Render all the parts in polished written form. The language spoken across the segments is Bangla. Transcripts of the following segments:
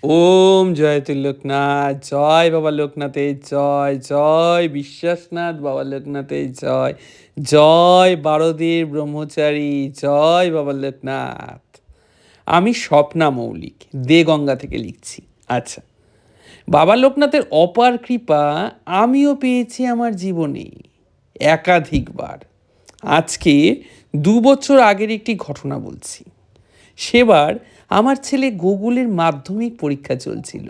ওম জয় লোকনাথ, জয় বাবা লোকনাথের জয়, জয় বিশ্বাসনাথ বাবা লোকনাথের জয়, জয় বারোদির ব্রহ্মচারী, জয় বাবা লোকনাথ। আমি স্বপ্না মৌলিক, দেগঙ্গা থেকে লিখছি। আচ্ছা, বাবা লোকনাথের অপার কৃপা আমিও পেয়েছি আমার জীবনে একাধিকবার। আজকে 2 বছর আগের একটি ঘটনা বলছি। সেবার আমার ছেলে গুগলের মাধ্যমিক পরীক্ষা চলছিল।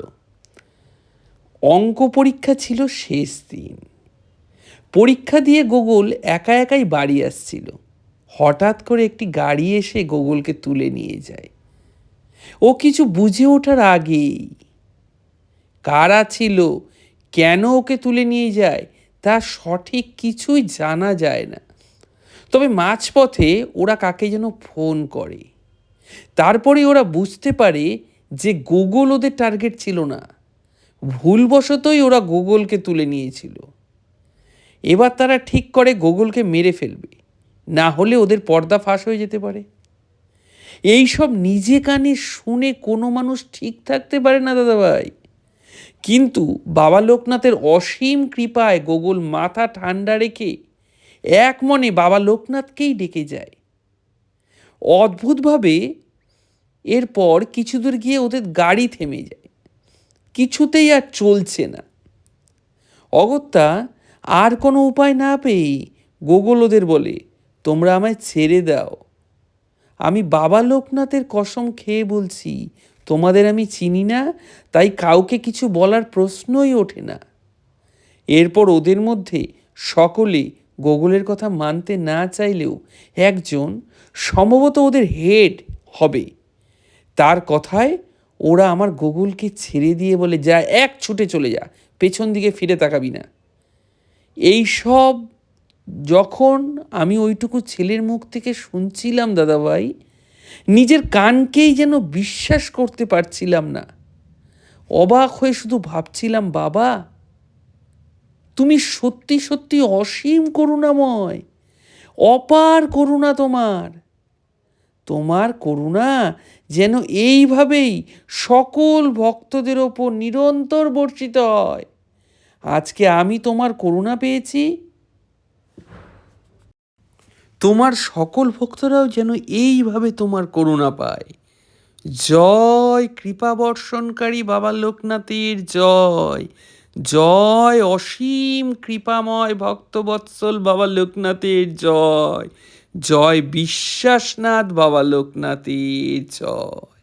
অঙ্ক পরীক্ষা ছিল শেষ দিন। পরীক্ষা দিয়ে গুগল একা একাই বাড়ি আসছিল। হঠাৎ করে একটি গাড়ি এসে গুগলকে তুলে নিয়ে যায়। ও কিছু বুঝে ওঠার আগেই কারা ছিল, কেন ওকে তুলে নিয়ে যায় তা সঠিক কিছুই জানা যায় না। তবে মাঝপথে ওরা কাকে যেন ফোন করে। তারপরে ওরা বুঝতে পারে যে গুগল ওদের টার্গেট ছিল না, ভুলবশতই ওরা গুগলকে তুলে নিয়েছিল। এবার তারা ঠিক করে গুগলকে মেরে ফেলবে, না হলে ওদের পর্দা ফাঁস হয়ে যেতে পারে। এই সব নিজে কানে শুনে কোনো মানুষ ঠিক থাকতে পারে না দাদাভাই। কিন্তু বাবা লোকনাথের অসীম কৃপায় গুগল মাথা ঠান্ডা রেখে এক মনে বাবা লোকনাথকেই ডেকে যায়। অদ্ভুতভাবে এরপর কিছু দূর গিয়ে ওদের গাড়ি থেমে যায়, কিছুতেই আর চলছে না। অগত্যা আর কোনো উপায় না পেয়ে গুগল ওদের বলে, তোমরা আমায় ছেড়ে দাও। আমি বাবা লোকনাথের কসম খেয়ে বলছি, তোমাদের আমি চিনি না, তাই কাউকে কিছু বলার প্রশ্নই ওঠে না। এরপর ওদের মধ্যে সকলে গুগলের কথা মানতে না চাইলেও একজন, সম্ভবত ওদের হেড হবে, তার কথায় ওরা আমার গুগলকে ছেড়ে দিয়ে বলে, যা, এক ছুটে চলে যা, পেছন দিকে ফিরে তাকাবি না। এই সব যখন আমি ওইটুকু ছেলের মুখ থেকে শুনছিলাম দাদাভাই, নিজের কানকেই যেন বিশ্বাস করতে পারছিলাম না। অবাক হয়ে শুধু ভাবছিলাম, বাবা তুমি সত্যি সত্যি অসীম করুণাময়, অপার করুণা তোমার। তোমার করুণা যেন এইভাবেই সকল ভক্তদের ওপর নিরন্তর বর্ষিত হয়। আজকে আমি তোমার করুণা পেয়েছি, তোমার সকল ভক্তরাও যেন এইভাবে তোমার করুণা পায়। জয় কৃপা বর্ষণকারী বাবা লোকনাথের জয়, জয় অসীম কৃপাময় ভক্তবৎসল বাবা লোকনাথের জয়, জয় বিশ্বাসনাথ বাবা লোকনাথের জয়।